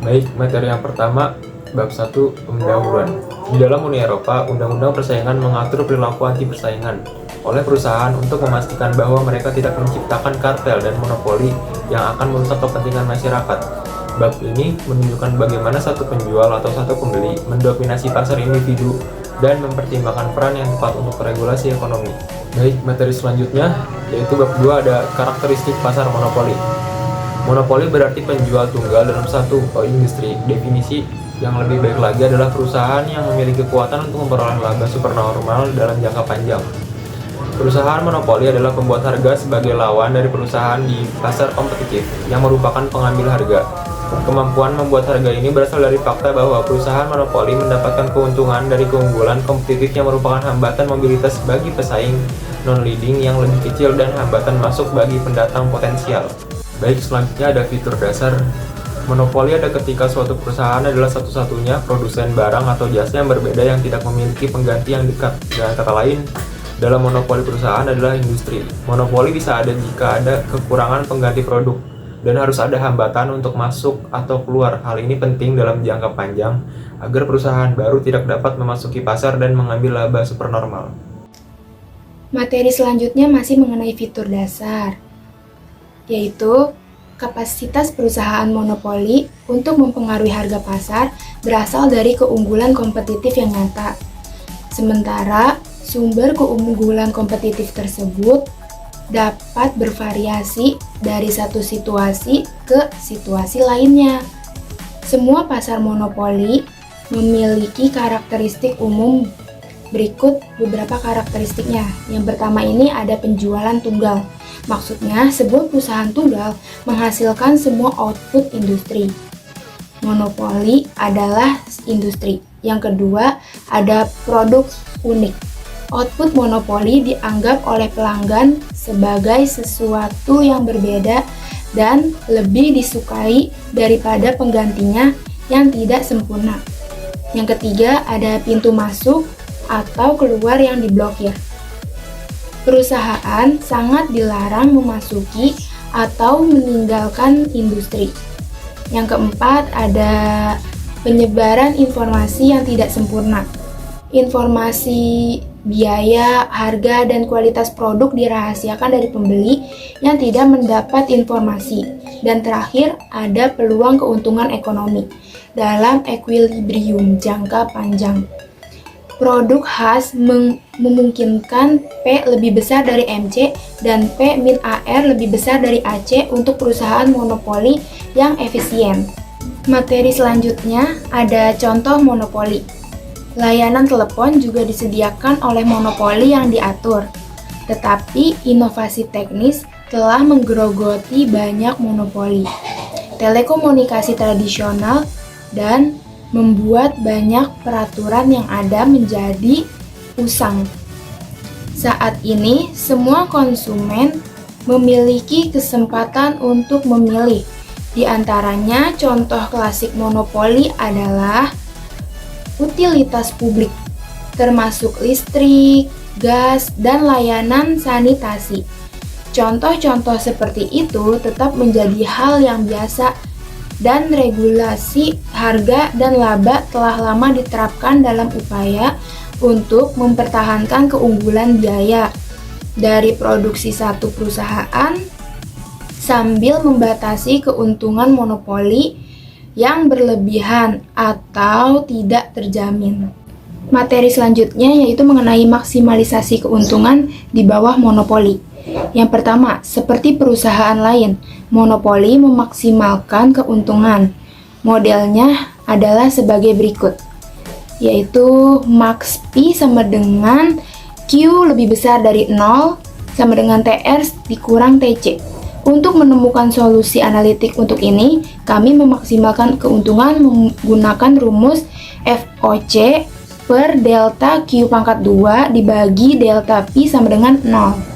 Baik, materi yang pertama, bab 1 pendahuluan. Di dalam Uni Eropa, Undang-Undang Persaingan mengatur perilaku anti persaingan oleh perusahaan untuk memastikan bahwa mereka tidak menciptakan kartel dan monopoli yang akan merusak kepentingan masyarakat. Bab ini menunjukkan bagaimana satu penjual atau satu pembeli mendominasi pasar individu dan mempertimbangkan peran yang tepat untuk regulasi ekonomi. Baik, materi selanjutnya yaitu bab 2 ada karakteristik pasar monopoli. Monopoli berarti penjual tunggal dalam satu industri. Definisi yang lebih baik lagi adalah perusahaan yang memiliki kekuatan untuk memperoleh laba supernormal dalam jangka panjang. Perusahaan monopoli adalah pembuat harga sebagai lawan dari perusahaan di pasar kompetitif yang merupakan pengambil harga. Kemampuan membuat harga ini berasal dari fakta bahwa perusahaan monopoli mendapatkan keuntungan dari keunggulan kompetitif yang merupakan hambatan mobilitas bagi pesaing non-leading yang lebih kecil dan hambatan masuk bagi pendatang potensial. Baik, selanjutnya ada fitur dasar. Monopoli ada ketika suatu perusahaan adalah satu-satunya produsen barang atau jasa yang berbeda yang tidak memiliki pengganti yang dekat. Dengan kata lain, dalam monopoli perusahaan adalah industri. Monopoli bisa ada jika ada kekurangan pengganti produk dan harus ada hambatan untuk masuk atau keluar. Hal ini penting dalam jangka panjang agar perusahaan baru tidak dapat memasuki pasar dan mengambil laba supernormal. Materi selanjutnya masih mengenai fitur dasar, yaitu kapasitas perusahaan monopoli untuk mempengaruhi harga pasar berasal dari keunggulan kompetitif yang nyata. Sementara sumber keunggulan kompetitif tersebut dapat bervariasi dari satu situasi ke situasi lainnya. Semua pasar monopoli memiliki karakteristik umum. Berikut beberapa karakteristiknya. Yang pertama ini ada penjualan tunggal. Maksudnya, sebuah perusahaan tunggal menghasilkan semua output industri. Monopoli adalah industri. Yang kedua, ada produk unik. Output monopoli dianggap oleh pelanggan sebagai sesuatu yang berbeda dan lebih disukai daripada penggantinya yang tidak sempurna. Yang ketiga, ada pintu masuk atau keluar yang diblokir. Perusahaan sangat dilarang memasuki atau meninggalkan industri. Yang keempat, ada penyebaran informasi yang tidak sempurna. Informasi biaya, harga, dan kualitas produk dirahasiakan dari pembeli yang tidak mendapat informasi. Dan terakhir, ada peluang keuntungan ekonomi dalam equilibrium jangka panjang. Produk khas memungkinkan P lebih besar dari MC dan P min AR lebih besar dari AC untuk perusahaan monopoli yang efisien. Materi selanjutnya ada contoh monopoli. Layanan telepon juga disediakan oleh monopoli yang diatur, tetapi inovasi teknis telah menggerogoti banyak monopoli telekomunikasi tradisional dan membuat banyak peraturan yang ada menjadi usang. Saat ini, semua konsumen memiliki kesempatan untuk memilih. Di antaranya, contoh klasik monopoli adalah utilitas publik, termasuk listrik, gas, dan layanan sanitasi. Contoh-contoh seperti itu tetap menjadi hal yang biasa dan regulasi harga dan laba telah lama diterapkan dalam upaya untuk mempertahankan keunggulan biaya dari produksi satu perusahaan sambil membatasi keuntungan monopoli yang berlebihan atau tidak terjamin. Materi selanjutnya yaitu mengenai maksimalisasi keuntungan di bawah monopoli. Yang pertama, seperti perusahaan lain, monopoli memaksimalkan keuntungan. Modelnya adalah sebagai berikut, yaitu max P sama dengan Q lebih besar dari 0 sama dengan TR dikurang TC. Untuk menemukan solusi analitik untuk ini, kami memaksimalkan keuntungan menggunakan rumus FOC per delta Q pangkat 2 dibagi delta P sama dengan 0.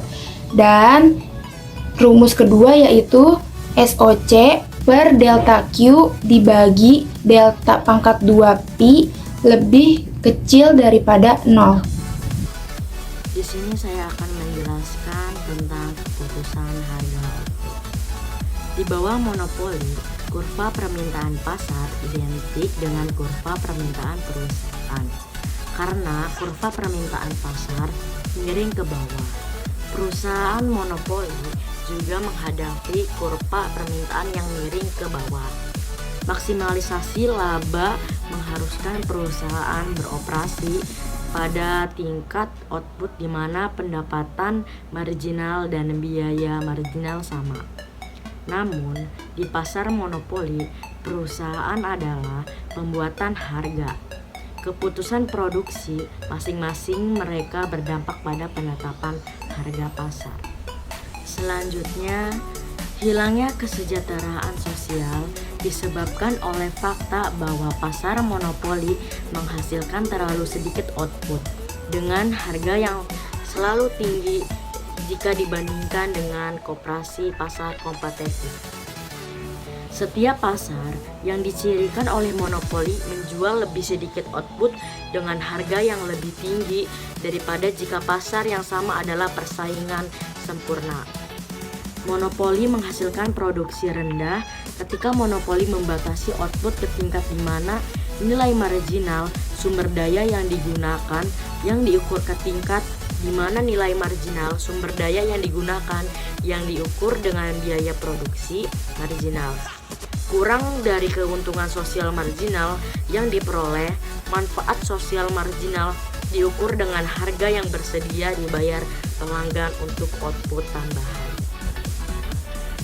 Dan rumus kedua yaitu SOC per delta Q dibagi delta pangkat 2 Pi lebih kecil daripada 0. Di sini saya akan menjelaskan tentang keputusan harga output. Di bawah monopoli, kurva permintaan pasar identik dengan kurva permintaan perusahaan. Karena kurva permintaan pasar miring ke bawah, perusahaan monopoli juga menghadapi kurva permintaan yang miring ke bawah. Maksimalisasi laba mengharuskan perusahaan beroperasi pada tingkat output di mana pendapatan marginal dan biaya marginal sama. Namun, di pasar monopoli, perusahaan adalah pembuatan harga. Keputusan produksi masing-masing mereka berdampak pada penetapan harga pasar. Selanjutnya, hilangnya kesejahteraan sosial disebabkan oleh fakta bahwa pasar monopoli menghasilkan terlalu sedikit output dengan harga yang selalu tinggi jika dibandingkan dengan koperasi pasar kompetitif. Setiap pasar yang dicirikan oleh monopoli menjual lebih sedikit output dengan harga yang lebih tinggi daripada jika pasar yang sama adalah persaingan sempurna. Monopoli menghasilkan produksi rendah ketika monopoli membatasi output ke tingkat di mana nilai marginal sumber daya yang digunakan yang diukur ke tingkat di mana nilai marginal sumber daya yang digunakan yang diukur dengan biaya produksi marginal. Kurang dari keuntungan sosial marginal yang diperoleh, manfaat sosial marginal diukur dengan harga yang bersedia dibayar pelanggan untuk output tambahan.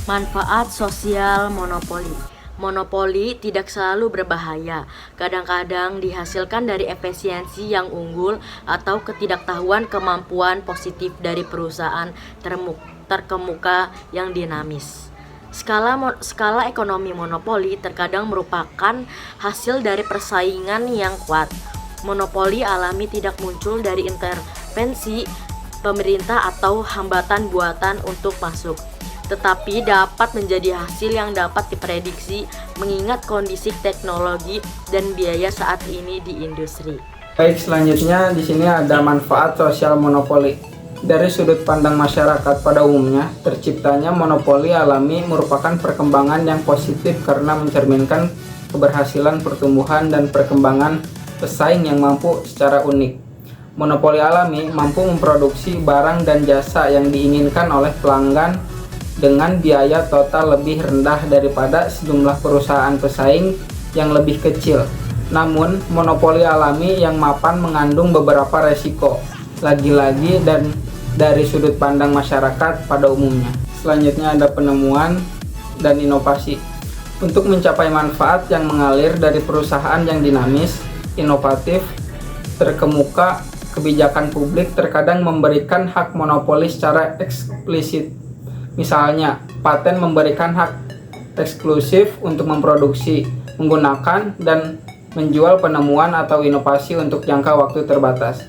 Manfaat sosial monopoli. Monopoli tidak selalu berbahaya. Kadang-kadang dihasilkan dari efisiensi yang unggul atau ketidaktahuan kemampuan positif dari perusahaan terkemuka yang dinamis. Skala ekonomi monopoli terkadang merupakan hasil dari persaingan yang kuat. Monopoli alami tidak muncul dari intervensi pemerintah atau hambatan buatan untuk masuk, tetapi dapat menjadi hasil yang dapat diprediksi mengingat kondisi teknologi dan biaya saat ini di industri. Baik, selanjutnya di sini ada manfaat sosial monopoli. Dari sudut pandang masyarakat pada umumnya, terciptanya monopoli alami merupakan perkembangan yang positif karena mencerminkan keberhasilan pertumbuhan dan perkembangan pesaing yang mampu secara unik. Monopoli alami mampu memproduksi barang dan jasa yang diinginkan oleh pelanggan dengan biaya total lebih rendah daripada sejumlah perusahaan pesaing yang lebih kecil. Namun, monopoli alami yang mapan mengandung beberapa resiko, lagi-lagi dan dari sudut pandang masyarakat pada umumnya. Selanjutnya ada penemuan dan inovasi. Untuk mencapai manfaat yang mengalir dari perusahaan yang dinamis, inovatif, terkemuka, kebijakan publik terkadang memberikan hak monopoli secara eksplisit. Misalnya, paten memberikan hak eksklusif untuk memproduksi, menggunakan, dan menjual penemuan atau inovasi untuk jangka waktu terbatas.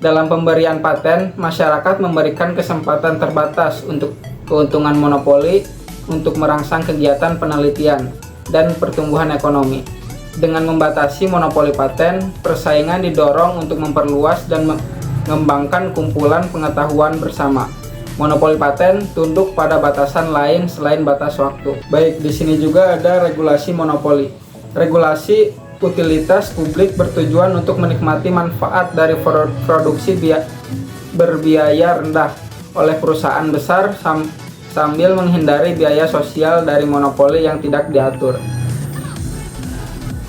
Dalam pemberian paten, masyarakat memberikan kesempatan terbatas untuk keuntungan monopoli untuk merangsang kegiatan penelitian dan pertumbuhan ekonomi. Dengan membatasi monopoli paten, persaingan didorong untuk memperluas dan mengembangkan kumpulan pengetahuan bersama. Monopoli paten tunduk pada batasan lain selain batas waktu. Baik, di sini juga ada regulasi monopoli. Regulasi utilitas publik bertujuan untuk menikmati manfaat dari produksi berbiaya rendah oleh perusahaan besar sambil menghindari biaya sosial dari monopoli yang tidak diatur.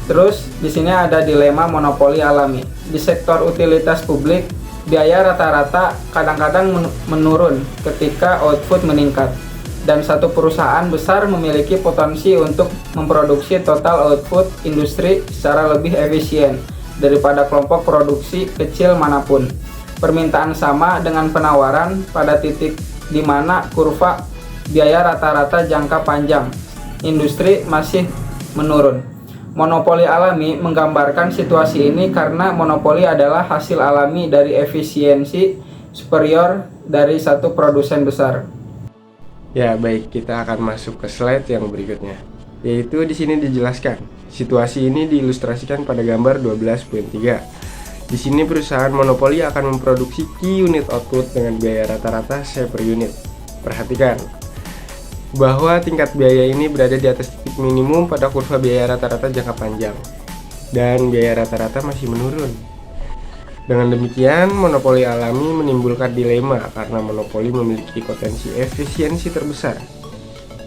Terus di sini ada dilema monopoli alami. Di sektor utilitas publik, biaya rata-rata kadang-kadang menurun ketika output meningkat. Dan satu perusahaan besar memiliki potensi untuk memproduksi total output industri secara lebih efisien daripada kelompok produksi kecil manapun. Permintaan sama dengan penawaran pada titik di mana kurva biaya rata-rata jangka panjang industri masih menurun. Monopoli alami menggambarkan situasi ini karena monopoli adalah hasil alami dari efisiensi superior dari satu produsen besar. Ya, baik, kita akan masuk ke slide yang berikutnya. Yaitu di sini dijelaskan. Situasi ini diilustrasikan pada gambar 12.3. Di sini perusahaan monopoli akan memproduksi key unit output dengan biaya rata-rata C per unit. Perhatikan. bahwa tingkat biaya ini berada di atas titik minimum pada kurva biaya rata-rata jangka panjang, dan biaya rata-rata masih menurun. Dengan demikian, monopoli alami menimbulkan dilema karena monopoli memiliki potensi efisiensi terbesar.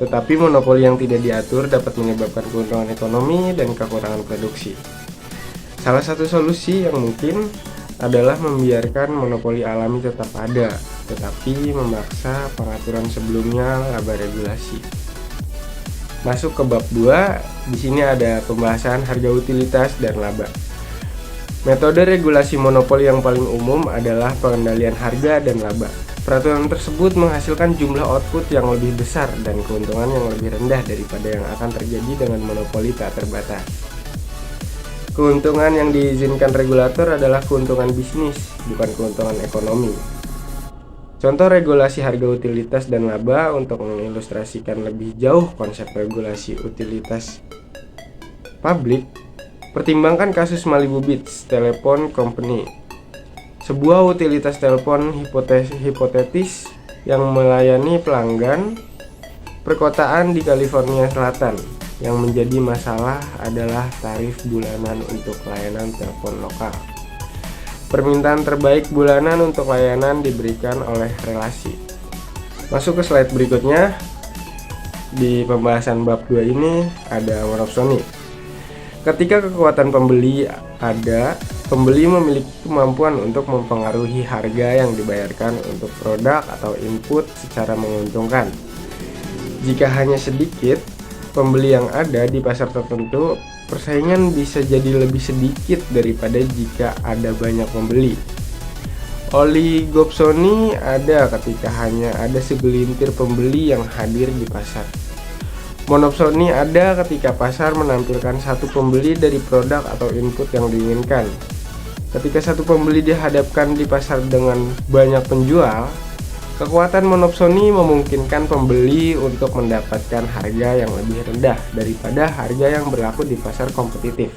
Tetapi monopoli yang tidak diatur dapat menyebabkan keuntungan ekonomi dan kekurangan produksi. Salah satu solusi yang mungkin adalah membiarkan monopoli alami tetap ada, tetapi memaksa pengaturan sebelumnya laba regulasi. Masuk ke bab 2, di sini ada pembahasan harga utilitas dan laba. Metode regulasi monopoli yang paling umum adalah pengendalian harga dan laba. Peraturan tersebut menghasilkan jumlah output yang lebih besar dan keuntungan yang lebih rendah daripada yang akan terjadi dengan monopoli tak terbatas. Keuntungan yang diizinkan regulator adalah keuntungan bisnis, bukan keuntungan ekonomi. Contoh regulasi harga utilitas dan laba untuk mengilustrasikan lebih jauh konsep regulasi utilitas publik. Pertimbangkan kasus Malibu Beach Telephone Company, sebuah utilitas telepon hipotetis yang melayani pelanggan perkotaan di California Selatan. Yang menjadi masalah adalah tarif bulanan untuk layanan telepon lokal. Permintaan terbaik bulanan untuk layanan diberikan oleh relasi. Masuk ke slide berikutnya. Di pembahasan bab 2 ini ada monopsoni. Ketika kekuatan pembeli ada, pembeli memiliki kemampuan untuk mempengaruhi harga yang dibayarkan untuk produk atau input secara menguntungkan. Jika hanya sedikit pembeli yang ada di pasar tertentu, persaingan bisa jadi lebih sedikit daripada jika ada banyak pembeli. Oligopsoni ada ketika hanya ada segelintir pembeli yang hadir di pasar. Monopsoni ada ketika pasar menampilkan satu pembeli dari produk atau input yang diinginkan. Ketika satu pembeli dihadapkan di pasar dengan banyak penjual, kekuatan monopsoni memungkinkan pembeli untuk mendapatkan harga yang lebih rendah daripada harga yang berlaku di pasar kompetitif.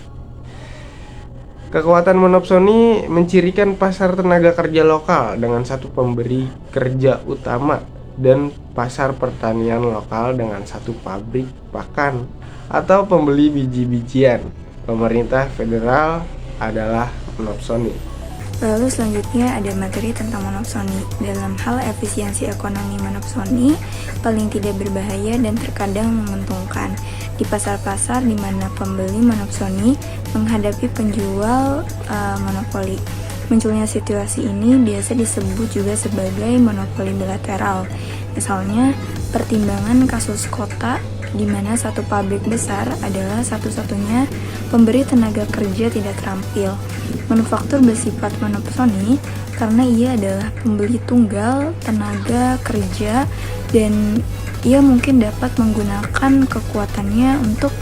Kekuatan monopsoni mencirikan pasar tenaga kerja lokal dengan satu pemberi kerja utama dan pasar pertanian lokal dengan satu pabrik pakan atau pembeli biji-bijian. Pemerintah federal adalah monopsoni. Lalu selanjutnya ada materi tentang monopsoni. Dalam hal efisiensi ekonomi, monopsoni paling tidak berbahaya dan terkadang menguntungkan di pasar-pasar di mana pembeli monopsoni menghadapi penjual monopoli. Munculnya situasi ini biasa disebut juga sebagai monopoli bilateral. Misalnya, pertimbangan kasus kota di mana satu pabrik besar adalah satu-satunya pemberi tenaga kerja tidak terampil. Manufaktur bersifat monopsoni karena ia adalah pembeli tunggal tenaga kerja dan ia mungkin dapat menggunakan kekuatannya untuk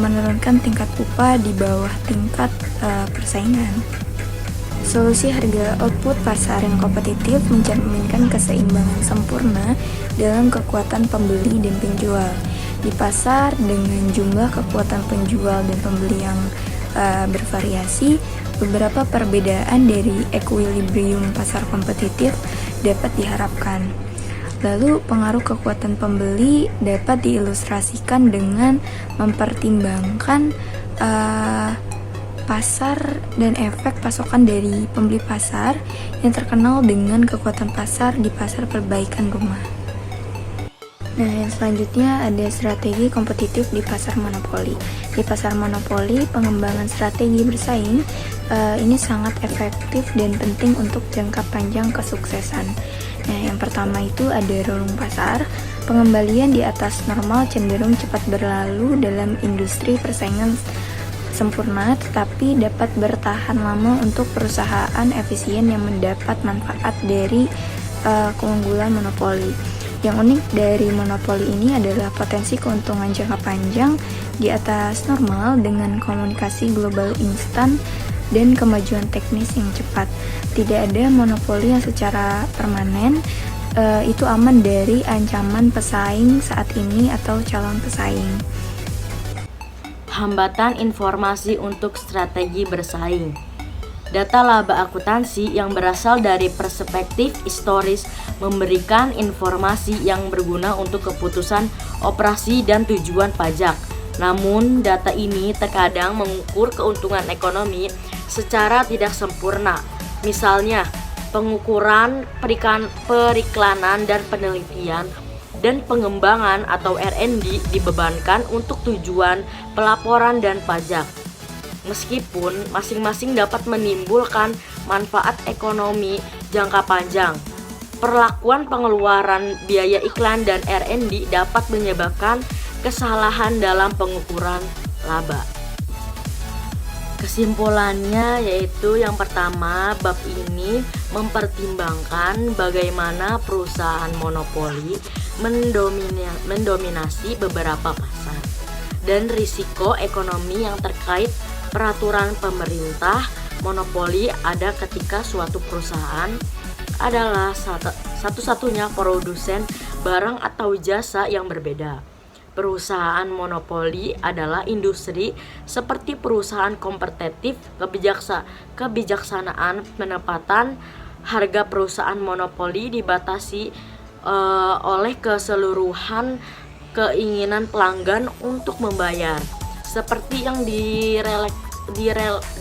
menurunkan tingkat upah di bawah tingkat persaingan. Solusi harga output pasar yang kompetitif mencerminkan keseimbangan sempurna dalam kekuatan pembeli dan penjual. Di pasar dengan jumlah kekuatan penjual dan pembeli yang bervariasi, beberapa perbedaan dari equilibrium pasar kompetitif dapat diharapkan. Lalu pengaruh kekuatan pembeli dapat diilustrasikan dengan mempertimbangkan pasar dan efek pasokan dari pembeli pasar yang terkenal dengan kekuatan pasar di pasar perbaikan rumah. Nah, yang selanjutnya ada strategi kompetitif di pasar monopoli. Di pasar monopoli, pengembangan strategi bersaing ini sangat efektif dan penting untuk jangka panjang kesuksesan. Nah, yang pertama itu ada rolling pasar. Pengembalian di atas normal cenderung cepat berlalu dalam industri persaingan sempurna, tetapi dapat bertahan lama untuk perusahaan efisien yang mendapat manfaat dari keunggulan monopoli. Yang unik dari monopoli ini adalah potensi keuntungan jangka panjang di atas normal dengan komunikasi global instan dan kemajuan teknis yang cepat. Tidak ada monopoli yang secara permanen itu aman dari ancaman pesaing saat ini atau calon pesaing. Hambatan informasi untuk strategi bersaing. Data laba akuntansi yang berasal dari perspektif historis memberikan informasi yang berguna untuk keputusan operasi dan tujuan pajak. Namun, data ini terkadang mengukur keuntungan ekonomi secara tidak sempurna. Misalnya, pengukuran periklanan dan penelitian dan pengembangan atau R&D dibebankan untuk tujuan pelaporan dan pajak. Meskipun masing-masing dapat menimbulkan manfaat ekonomi jangka panjang, perlakuan pengeluaran biaya iklan dan R&D dapat menyebabkan kesalahan dalam pengukuran laba. Kesimpulannya yaitu yang pertama, bab ini mempertimbangkan bagaimana perusahaan monopoli mendominasi beberapa pasar dan risiko ekonomi yang terkait peraturan pemerintah. Monopoli ada ketika suatu perusahaan adalah satu-satunya produsen barang atau jasa yang berbeda. Perusahaan monopoli adalah industri seperti perusahaan kompetitif. Kebijaksanaan penempatan harga perusahaan monopoli dibatasi oleh keseluruhan keinginan pelanggan untuk membayar, seperti yang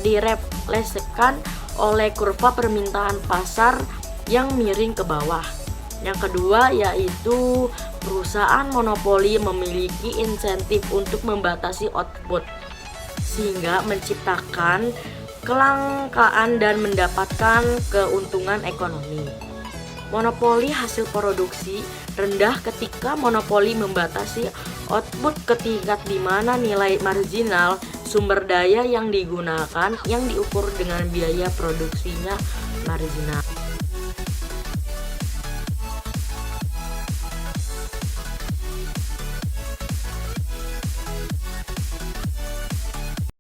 direfleksikan oleh kurva permintaan pasar yang miring ke bawah. Yang kedua yaitu perusahaan monopoli memiliki insentif untuk membatasi output sehingga menciptakan kelangkaan dan mendapatkan keuntungan ekonomi. Monopoli hasil produksi rendah ketika monopoli membatasi output ke tingkat di mana nilai marginal sumber daya yang digunakan yang diukur dengan biaya produksinya marginal.